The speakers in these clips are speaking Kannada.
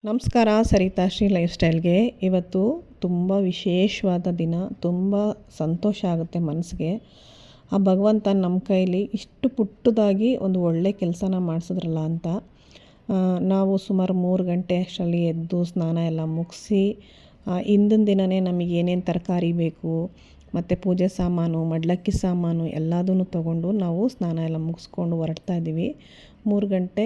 ನಮಸ್ಕಾರ ಸರಿತಾಶ್ರೀ ಲೈಫ್ ಸ್ಟೈಲ್ಗೆ. ಇವತ್ತು ತುಂಬ ವಿಶೇಷವಾದ ದಿನ. ತುಂಬ ಸಂತೋಷ ಆಗುತ್ತೆ ಮನಸ್ಸಿಗೆ. ಆ ಭಗವಂತ ನಮ್ಮ ಕೈಲಿ ಇಷ್ಟು ಪುಟ್ಟದಾಗಿ ಒಂದು ಒಳ್ಳೆ ಕೆಲಸನ ಮಾಡಿಸಿದ್ರಲ್ಲ ಅಂತ. ನಾವು ಸುಮಾರು 3 ಗಂಟೆ ಅಷ್ಟರಲ್ಲಿ ಎದ್ದು ಸ್ನಾನ ಎಲ್ಲ ಮುಗಿಸಿ ಹಿಂದಿನ ದಿನವೇ ನಮಗೆ ಏನೇನು ತರಕಾರಿ ಬೇಕು ಮತ್ತು ಪೂಜೆ ಸಾಮಾನು, ಮಡ್ಲಕ್ಕಿ ಸಾಮಾನು ಎಲ್ಲದನ್ನು ತೊಗೊಂಡು ನಾವು ಸ್ನಾನ ಎಲ್ಲ ಮುಗಿಸ್ಕೊಂಡು ಹೊರಡ್ತಾ ಇದ್ದೀವಿ. 3 ಗಂಟೆ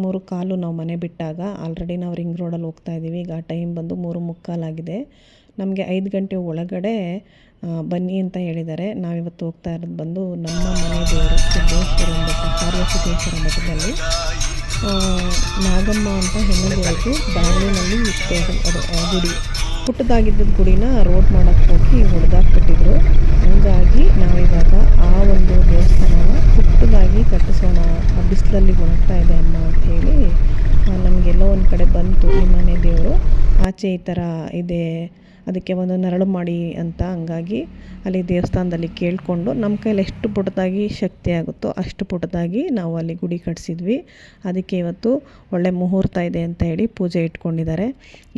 3:15 ನಾವು ಮನೆ ಬಿಟ್ಟಾಗ ಆಲ್ರೆಡಿ ನಾವು ರಿಂಗ್ ರೋಡಲ್ಲಿ ಹೋಗ್ತಾ ಇದ್ದೀವಿ. ಈಗ ಟೈಮ್ ಬಂದು 3:45 ಆಗಿದೆ. ನಮಗೆ 5 ಗಂಟೆ ಒಳಗಡೆ ಬನ್ನಿ ಅಂತ ಹೇಳಿದ್ದಾರೆ. ನಾವಿವತ್ತು ಹೋಗ್ತಾ ಇರೋದು ಬಂದು ನಮ್ಮ ಮನೆ ದೇವರು ಸಿದ್ದೇಶ್ವರ ಬೆಟ್ಟ, ಕಾರ್ಯಸಿದ್ದೇಶ್ವರ ಬೆಟ್ಟದಲ್ಲಿ ನಾಗಮ್ಮ ಅಂತ ಹೆಣ್ಣು ದೇವರಿಗೆ ಬಾಗಿಲಿನಲ್ಲಿ ಇತ್ತು. ಅದು ಗುಡಿ ಪುಟ್ಟದಾಗಿದ್ದ ಗುಡಿನ ರೋಡ್ ಮಾಡೋಕ್ಕೆ ಹೋಗಿ ಹೊಡೆದಾಕ್ಬಿಟ್ಟಿದ್ರು. ಹಂಗಾಗಿ ನಾವಿವಾಗ ಆ ಒಂದು ದೇವಸ್ಥಾನನ ಪುಟ್ಟದಾಗಿ ಕಟ್ಟಿಸೋಣ, ಆ ಬಿಸಿಲಲ್ಲಿ ಒಣಗ್ತಾ ಇದೆ ಅಮ್ಮ ಅಂಥೇಳಿ ನಮಗೆಲ್ಲೋ ಒಂದು ಕಡೆ ಬಂತು, ನಿಮ್ಮನೆ ದೇವರು ಆಚೆ ಈ ಥರ ಇದೆ, ಅದಕ್ಕೆ ಒಂದು ನೆರಳು ಮಾಡಿ ಅಂತ. ಹಂಗಾಗಿ ಅಲ್ಲಿ ದೇವಸ್ಥಾನದಲ್ಲಿ ಕೇಳಿಕೊಂಡು ನಮ್ಮ ಕೈಲಿ ಎಷ್ಟು ಪುಟ್ಟದಾಗಿ ಶಕ್ತಿ ಆಗುತ್ತೋ ಅಷ್ಟು ಪುಟ್ಟದಾಗಿ ನಾವು ಅಲ್ಲಿ ಗುಡಿ ಕಟ್ಟಿಸಿದ್ವಿ. ಅದಕ್ಕೆ ಇವತ್ತು ಒಳ್ಳೆ ಮುಹೂರ್ತ ಇದೆ ಅಂತ ಹೇಳಿ ಪೂಜೆ ಇಟ್ಕೊಂಡಿದ್ದಾರೆ.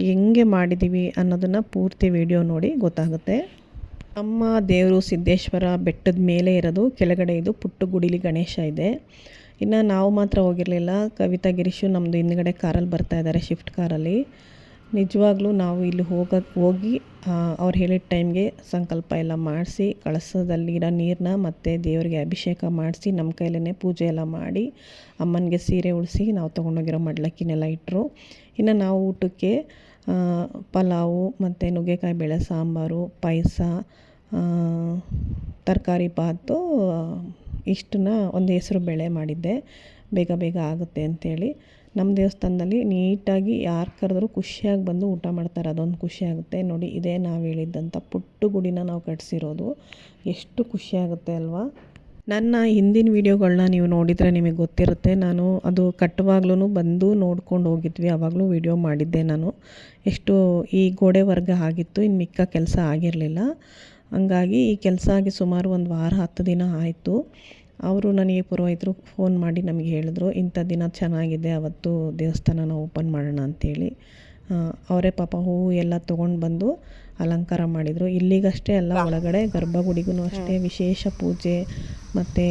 ಹೆಂಗೆ ಮಾಡಿದ್ದೀವಿ ಅನ್ನೋದನ್ನು ಪೂರ್ತಿ ವಿಡಿಯೋ ನೋಡಿ ಗೊತ್ತಾಗುತ್ತೆ. ನಮ್ಮ ದೇವರು ಸಿದ್ದೇಶ್ವರ ಬೆಟ್ಟದ ಮೇಲೆ ಇರೋದು, ಕೆಳಗಡೆ ಇದು ಪುಟ್ಟ ಗುಡಿಲಿ ಗಣೇಶ ಇದೆ. ಇನ್ನು ನಾವು ಮಾತ್ರ ಹೋಗಿರಲಿಲ್ಲ, ಕವಿತಾ ಗಿರೀಶು ನಮ್ಮದು ಹಿಂದ್ಗಡೆ ಕಾರಲ್ಲಿ ಬರ್ತಾ ಇದ್ದಾರೆ, ಶಿಫ್ಟ್ ಕಾರಲ್ಲಿ. ನಿಜವಾಗ್ಲೂ ನಾವು ಇಲ್ಲಿ ಹೋಗಿ ಅವ್ರು ಹೇಳಿದ ಟೈಮ್ಗೆ ಸಂಕಲ್ಪ ಎಲ್ಲ ಮಾಡಿಸಿ ಕಳಸದಲ್ಲಿರೋ ನೀರನ್ನ ಮತ್ತು ದೇವರಿಗೆ ಅಭಿಷೇಕ ಮಾಡಿಸಿ ನಮ್ಮ ಕೈಲೇ ಪೂಜೆ ಎಲ್ಲ ಮಾಡಿ ಅಮ್ಮನಿಗೆ ಸೀರೆ ಉಡಿಸಿ ನಾವು ತೊಗೊಂಡೋಗಿರೋ ಮಡ್ಲಕ್ಕಿನೆಲ್ಲ ಇಟ್ಟರು. ಇನ್ನು ನಾವು ಊಟಕ್ಕೆ ಪಲಾವು ಮತ್ತು ನುಗ್ಗೆಕಾಯಿ ಬೇಳೆ ಸಾಂಬಾರು, ಪಾಯಸ, ತರಕಾರಿ ಬಾತು, ಇಷ್ಟನ್ನ ಒಂದು ಹೆಸರು ಬೇಳೆ ಮಾಡಿದ್ದೆ, ಬೇಗ ಬೇಗ ಆಗುತ್ತೆ ಅಂಥೇಳಿ. ನಮ್ಮ ದೇವಸ್ಥಾನದಲ್ಲಿ ನೀಟಾಗಿ ಯಾರು ಕರೆದ್ರೂ ಖುಷಿಯಾಗಿ ಬಂದು ಊಟ ಮಾಡ್ತಾರೆ, ಅದೊಂದು ಖುಷಿ ಆಗುತ್ತೆ. ನೋಡಿ, ಇದೇ ನಾವು ಹೇಳಿದ್ದಂಥ ಪುಟ್ಟ ಗುಡಿನ ನಾವು ಕಟ್ಟಿಸಿರೋದು. ಎಷ್ಟು ಖುಷಿಯಾಗುತ್ತೆ ಅಲ್ವಾ. ನನ್ನ ಹಿಂದಿನ ವೀಡಿಯೋಗಳನ್ನ ನೀವು ನೋಡಿದರೆ ನಿಮಗೆ ಗೊತ್ತಿರುತ್ತೆ. ನಾನು ಅದು ಕಟ್ಟುವಾಗ್ಲೂ ಬಂದು ನೋಡ್ಕೊಂಡು ಹೋಗಿದ್ವಿ, ಆವಾಗಲೂ ವೀಡಿಯೋ ಮಾಡಿದ್ದೆ ನಾನು. ಎಷ್ಟು ಈ ಗೋಡೆ ವರ್ಗ ಆಗಿತ್ತು, ಇನ್ನು ಮಿಕ್ಕ ಕೆಲಸ ಆಗಿರಲಿಲ್ಲ. ಹಂಗಾಗಿ ಈ ಕೆಲಸ ಆಗಿ ಸುಮಾರು 1 ವಾರ 10 ದಿನ ಆಯಿತು. ಅವರು ನನಗೆ ಪುರೋಹಿತರು ಫೋನ್ ಮಾಡಿ ನಮಗೆ ಹೇಳಿದ್ರು, ಇಂಥ ದಿನ ಚೆನ್ನಾಗಿದೆ, ಅವತ್ತು ದೇವಸ್ಥಾನನ ಓಪನ್ ಮಾಡೋಣ ಅಂಥೇಳಿ. ಅವರೇ ಪಾಪ ಹೂವು ಎಲ್ಲ ತೊಗೊಂಡು ಬಂದು ಅಲಂಕಾರ ಮಾಡಿದರು. ಇಲ್ಲಿಗಷ್ಟೇ ಅಲ್ಲ, ಒಳಗಡೆ ಗರ್ಭಗುಡಿಗೂ ಅಷ್ಟೇ ವಿಶೇಷ ಪೂಜೆ ಮತ್ತು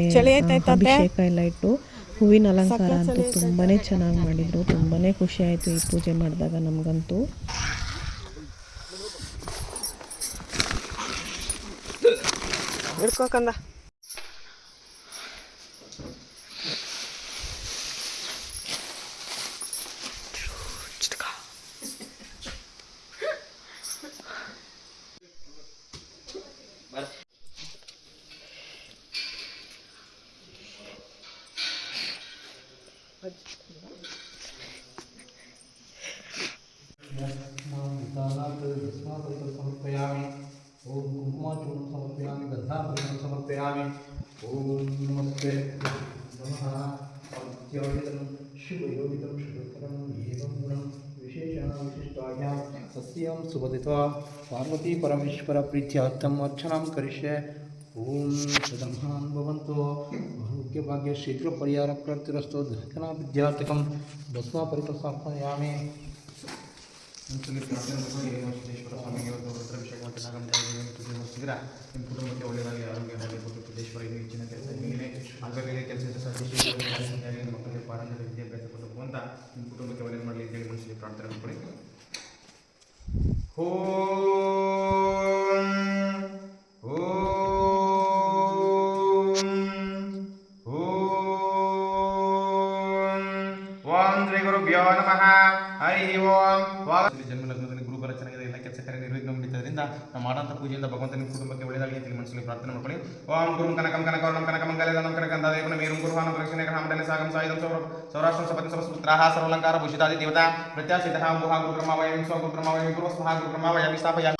ಅಭಿಷೇಕ ಎಲ್ಲ ಇಟ್ಟು ಹೂವಿನ ಅಲಂಕಾರ ಅಂತೂ ತುಂಬಾ ಚೆನ್ನಾಗಿ ಮಾಡಿದರು. ತುಂಬಾ ಖುಷಿ ಆಯಿತು ಈ ಪೂಜೆ ಮಾಡಿದಾಗ ನಮಗಂತೂ. ಹಿಡ್ಕೋಕಂದ समर्पयामि। ओम कुंकुमाचूर्णं समर्पयामि, गन्धाचूर्णं समर्पयामि। ओम नमस्ते नमः। अत्योदितं शुभयोगितं शुभकरं एवं गुणं विशेषेण विशिष्टायां सस्यं सुबोधित्वा पार्वती परमेश्वर प्रीत्यार्थम् अर्चनां करिष्ये। ओम सदम्हान् भवन्तु, आरोग्यभाग्य शीघ्रपरिहारप्राप्तिरस्तु, धना विद्यार्थकं भस्मा परिप्रस्थापयामि। ಸಿದ್ದೇಶ್ವರ ಸ್ವಾಮಿಗೆ ರುದ್ರಾಭಿಷೇಕ ಮತ್ತು ನಾಗಮಂತ್ರ ನಿಮ್ಮ ಕುಟುಂಬಕ್ಕೆ ಒಳ್ಳೆಯದಾಗಿ ಆರೋಗ್ಯವಾಗಿ ಕೊಟ್ಟು ಸಿದ್ದೇಶ್ವರ ಇದು ಹೆಚ್ಚಿನ ಕೆಲಸ ಹೀಗೆ ಆಗಾಗಲೇ ಕೆಲಸದ ಸಾಧ್ಯ ಮಕ್ಕಳಿಗೆ ಪಾರಂಪರ್ಯ ವಿದ್ಯಾಭ್ಯಾಸ ಕೊಡಬೇಕು ಅಂತ ನಿಮ್ಮ ಕುಟುಂಬಕ್ಕೆ ಒಳ್ಳೆಯದು ಮಾಡಲಿ ಅಂತೇಳಿ ಮನಸ್ಸಿಗೆ ಪ್ರಾರ್ಥನೆ ಮಾಡ್ಕೊಳ್ಳಿ. ಓಂ ಶ್ರೀ ಗುರುಭ್ಯೋ ನಮಃ. ಹರಿ ಓಂ. ಜನ್ಮಲಗ್ನದಲ್ಲಿ ಗುರುಬಲ ಚೆನ್ನಾಗಿದೆ, ಎಲ್ಲ ಕೆಲಸ ಕಾರ್ಯ ನಿರ್ವಿಘ್ನ ನಡೀತದ್ರಿಂದ ನಾವು ಮಾಡೋಂಥ ಪೂಜೆಯಿಂದ ಭಗವಂತ ನಿಮ್ಮ ಕುಟುಂಬಕ್ಕೆ ಒಳ್ಳೆಯದಾಗಲಿ ಅಂತ ಮನಸ್ಸಲ್ಲಿ ಪ್ರಾರ್ಥನೆ ಮಾಡ್ಕೊಳ್ಳಿ. ಓಂ ಗುರುಂ ಕನಕಂ ಕನಕವರ್ಣಂ ಕನಕಮಂಗಲಂ ಕನಕಂದಾದೇವನ ಮೇರುಂ ಗುರುವಾನ ಪ್ರಕ್ಷಣೆ ಗ್ರಹಮಂಡಲ ಸಾಗಂ ಸಾಯುಧಂ ಸೌರಾಷ್ಟ್ರಂ ಸಪತಿ ಸಹಸ್ರಪುತ್ರಾಃ ಸರ್ವಲಂಕಾರ ಭೂಷಿತಾದಿ ದೇವತಾ ಪ್ರತ್ಯಾಸಿದ್ಧಃ ಅಂಬುಃ ಗುರುಬ್ರಹ್ಮವಯಂ ಸ್ವ ಗುರುಬ್ರಹ್ಮವಯಂ ಗುರುಸ್ವಃ ಗುರುಬ್ರಹ್ಮವಯಂ ಸ್ಥಾಪಯಾಮಿ.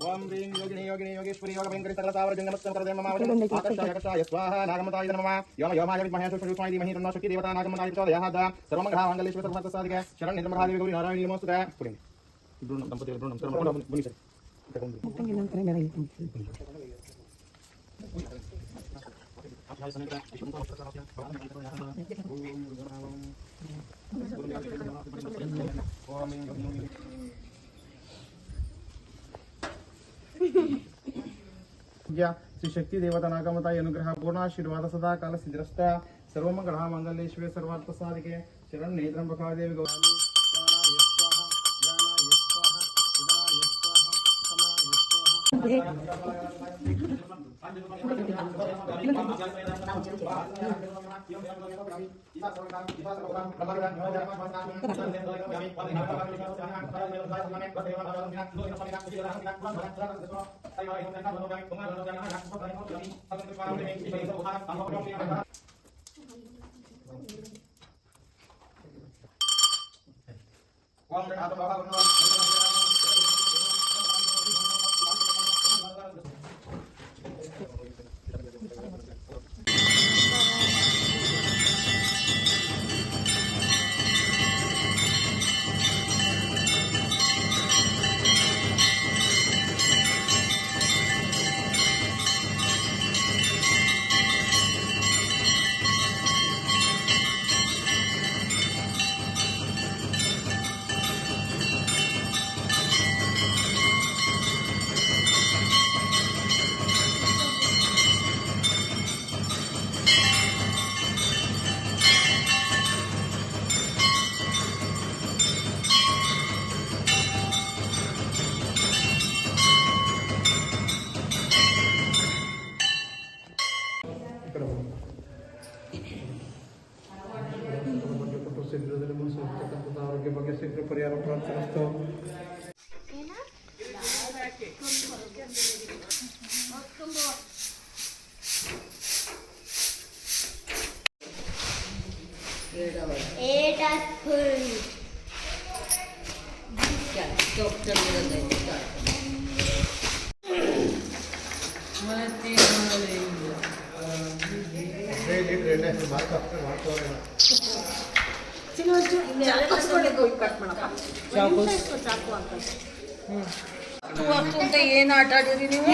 ಓಂ ಶ್ರೀಂ ಯೋಗಿನಿ ಯೋಗಿನಿ ಯೋಗೇಶ್ವರಿ ಯೋಗ ಭಯಂಕರಿ ಸಕಲ परजंगमत्संकरदे ममावजम् आकर्षाय स्वाहा नागमताय नमः योमाय विद्महे सुषुष्माय धीमहि तन्नो शक्ति देवता नागमताय प्रचोदयात् सर्वमङ्गलमाङ्गल्ये सर्वसाधिके शरण्ये त्र्यम्बके गौरी नारायणी नमोस्तुते पुण्य इब्रू ದಂಪತಿ ಇಬ್ರು ನಮಸ್ಕಾರ ಬನ್ನಿ ಸರ್ श्री शक्ति देवता नागमताय अनुग्रह पूर्णाशीर्वाद सदा काल सिद्धिरस्त सर्वमंगल मंगलेश्वरे सर्वार्थ साधिके शरण्ये त्र्यंबका देवी गौरी ಆರೋಗ್ಯ ಬಗ್ಗೆ ಶೀಘ್ರ ಪರಿಹಾರ ಪ್ರಾಪ್ತಿಸ್ತು ಏನ್ ಆಟ ಆಡಿರಿ ನೀವು?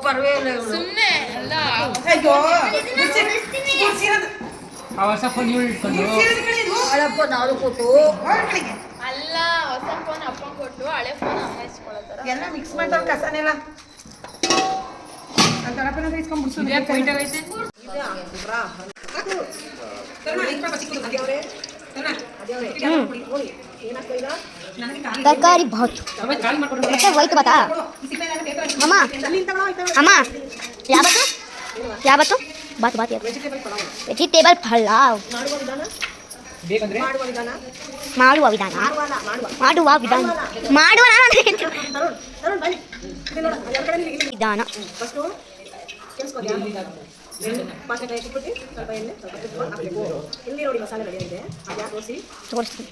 ಪರ್ವಾಗಿಲ್ಲ ಸುಮ್ಮನೆ ಅಲ್ಲ ಹೊಸ ಫೋನ್ ಇಟ್ಕೊಂಡು ಹಳಪ್ಪ ನಾವು ಕೊಟ್ಟು ಅಲ್ಲ ಹೊಸ ಫೋನ್ ಅಪ್ಪ ಕೊಟ್ಟು ಹಳೆ ಫೋನ್ ಅಮ್ಮ ಇಸ್ಕೊಳತ್ತಾರ ಎಲ್ಲ ಮಿಕ್ಸ್ ಮಾಡ್ತಾರ ಕಸನೆಲ್ಲ तरकारी बहुत अच्छा वही तो बता मामा अम्मा क्या बतो बात ವೆಜಿಟೇಬಲ್ ಪಲಾವ್ ಮಾಡುವ ವಿಧಾನ ವಿಧಾನ ತೋರಿಸ್ತೀನಿ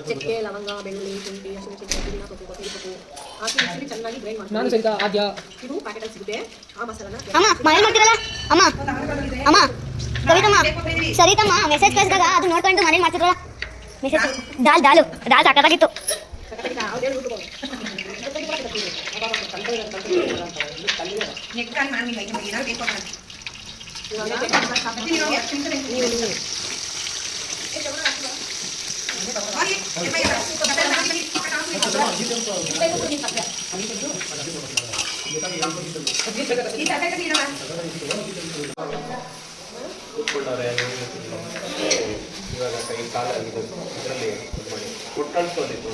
ಚಕ್ಕೆ ಲವಂಗ ಬೆಳ್ಳುಳ್ಳಿ ಶುಂಠಿ ಹಸಿಮೆಣಸಿನಕಾಯಿ ಪುದೀನ ಸೊಪ್ಪು ಕೊತ್ತಂಬರಿ ಸೊಪ್ಪು ಹಾಕಿ ಮಿಕ್ಸಿಲಿ ಚೆನ್ನಾಗಿ ಗ್ರೈಂಡ್ ಮಾಡಿ ನಾನು ಸಹಿತ ಆದ್ಯ ಇದು ಪ್ಯಾಕೆಟ್ ಅಲ್ಲಿ ಸಿಗುತ್ತೆ ಆ ಮಸಾಲಾನ ಅಮ್ಮ ಮನೆ ಮಾಡ್ತಿರಲ್ಲ ಅಮ್ಮ ಅಮ್ಮ ಸರಿತಮ್ಮ ಮೆಸೇಜ್ ಕಳಿಸಿದಾಗ ಅದು ನೋಡ್ಕೊಂಡು ಮನೇಲಿ ಮಾಡ್ತಿರಲ್ಲ ಮೆಸೇಜ್ ದಾಲ್ ಸಾಕಾಗಿತ್ತು ಇವಾಗ ಕೈ ಕಾಲಾಗಿದೆ ಇದರಲ್ಲಿ ಕುಟ್ಟಲ್ಸೋದಿತ್ತು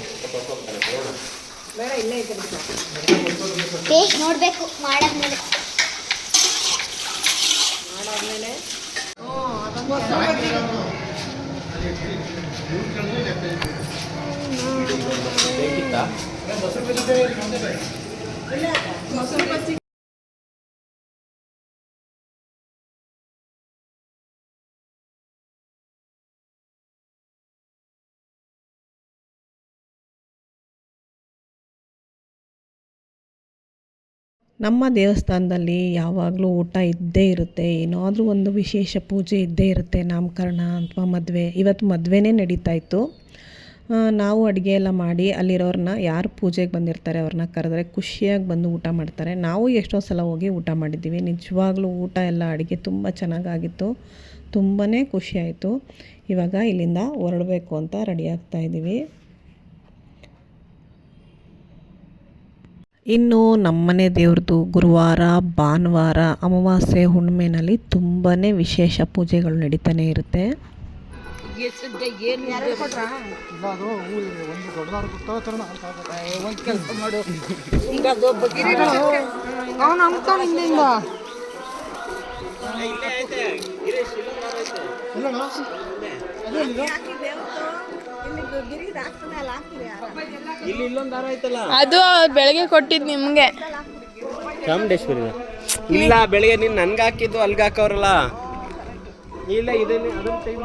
ಬೇಡ ಇಲ್ಲೇ ಇದೆ ಟೇಸ್ಟ್ ನೋಡಬೇಕು ಮಾಡಾದ್ಮೇಲೆ ಬೇಕಿತ್ತಾ ನಮ್ಮ ದೇವಸ್ಥಾನದಲ್ಲಿ ಯಾವಾಗಲೂ ಊಟ ಇದ್ದೇ ಇರುತ್ತೆ. ಏನಾದರೂ ಒಂದು ವಿಶೇಷ ಪೂಜೆ ಇದ್ದೇ ಇರುತ್ತೆ. ನಾಮಕರಣ ಅಥವಾ ಮದುವೆ. ಇವತ್ತು ಮದುವೆನೇ ನಡೀತಾ ಇತ್ತು. ನಾವು ಅಡುಗೆ ಎಲ್ಲ ಮಾಡಿ ಅಲ್ಲಿರೋರನ್ನ ಯಾರು ಪೂಜೆಗೆ ಬಂದಿರ್ತಾರೆ ಅವ್ರನ್ನ ಕರೆದ್ರೆ ಖುಷಿಯಾಗಿ ಬಂದು ಊಟ ಮಾಡ್ತಾರೆ. ನಾವು ಎಷ್ಟೋ ಸಲ ಹೋಗಿ ಊಟ ಮಾಡಿದ್ದೀವಿ. ನಿಜವಾಗ್ಲೂ ಊಟ ಎಲ್ಲ ಅಡುಗೆ ತುಂಬ ಚೆನ್ನಾಗಾಗಿತ್ತು. ತುಂಬಾ ಖುಷಿಯಾಯಿತು. ಇವಾಗ ಇಲ್ಲಿಂದ ಹೊರಡಬೇಕು ಅಂತ ರೆಡಿ ಆಗ್ತಾ ಇದ್ದೀವಿ. ಇನ್ನು ನಮ್ಮನೆ ದೇವ್ರದ್ದು ಗುರುವಾರ, ಭಾನುವಾರ, ಅಮಾವಾಸ್ಯೆ, ಹುಣ್ಣಿಮೆನಲ್ಲಿ ತುಂಬಾ ವಿಶೇಷ ಪೂಜೆಗಳು ನಡೀತಾನೆ ಇರುತ್ತೆ. ಒಂದು ಕೆಲಸ ಮಾಡು, ಈಗ ಅವನು ಅನ್ಕೊಂಡಿಂದ ಅದು ಬೆಳಗ್ಗೆ ಕೊಟ್ಟಿದ್ದು ನಿಮ್ಗೆ ಚಾಮುಂಡೇಶ್ವರಿ ಇಲ್ಲ, ಬೆಳಿಗ್ಗೆ ನೀನು ನನ್ಗೆ ಹಾಕಿದ್ದು ಅಲ್ಗೆ ಹಾಕವ್ರಲ್ಲ. ಇಲ್ಲ ಇದನ್ನ ಅದನ್ನ ಟೈಮ್